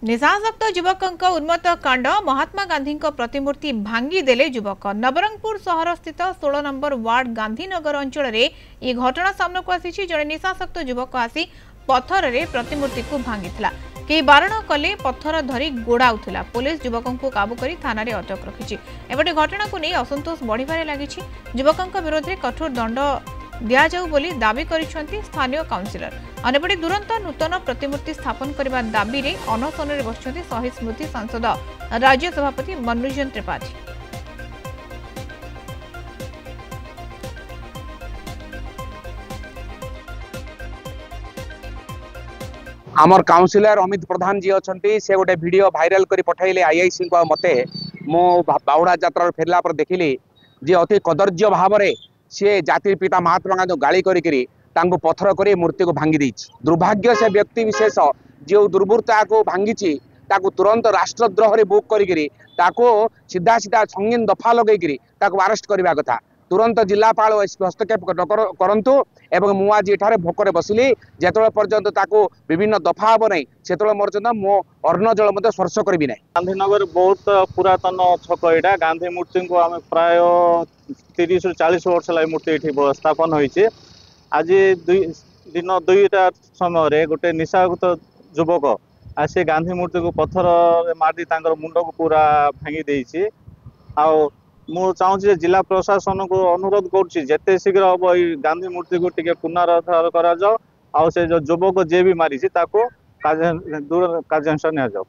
निशासक्त युवक उन्मत्त कांड महात्मा गांधी प्रतिमूर्ति भांगीदेले युवक नवरंगपुर सहर स्थित 16 नंबर वार्ड गांधीनगर अंचल में घटना सामना को आसी जड़े निशासक्त युवक आसी पत्थर रे प्रतिमूर्ति को भांगी कई बारण कले पत्थर धरी गोड़ाऊला पुलिस युवक को काबू कर थाना अटक रखी एपटे घटना को नहीं असंतोष बढ़िबारे लगी युवक विरोध में कठोर दंड दिया जाऊ बोली दाबी करिसेंती स्थानीय काउंसिलर अनेपटे तुरंत नूतन प्रतिमूर्ति स्थापन करने दाबी रे अनशन में बसुंट शहीद स्मृति सांसद राज्य सभापति मनोरंजन त्रिपाठी। आमर काउंसिलर अमित प्रधान जी अच्छा से गोटे वीडियो भाइराल कर पठाइले आईआईसी को मते मो बाहुड़ा यात्रा फेरला पर देखिली जे अति कदर्य भाव में सी जातिर पिता महात्मा गांधी गाड़ी करी पत्थर कर मूर्ति को भांगी दुर्भाग्य से व्यक्ति विशेष जो दुर्बृत्ता को भांगी तुरंत राष्ट्रद्रोह रे बुक करी सीधा सीधा संगीन दफा लगे अरेस्ट करने कथा तुरंत जिलापाल एसपी हस्तक्षेप करंतु एवं मु आज एठारे भोकर बसिली जेतोळे पर्यंत ताको विभिन्न दफा हम नहीं से पर्यंत मो अर्ण जल मध्य स्पर्श करी ना। गांधीनगर बहुत पुरातन छक यहाँ गांधी मूर्ति को आम प्राय 30 ରୁ 40 वर्ष लगे मूर्ति ये स्थापन होती आज दिन 2टा समय गोटे निशायुक्त युवक आसी गांधी मूर्ति को पत्थर मारी मुंड को पूरा भांगी देछि मु चाहूँ जिला प्रशासन को अनुरोध करते शीघ्र हम ये गांधी मूर्ति को टिके पुनरुद्धार करा जाओ से जो युवक जे भी मारी दूर कार्यानुष्ठान नि जाओ।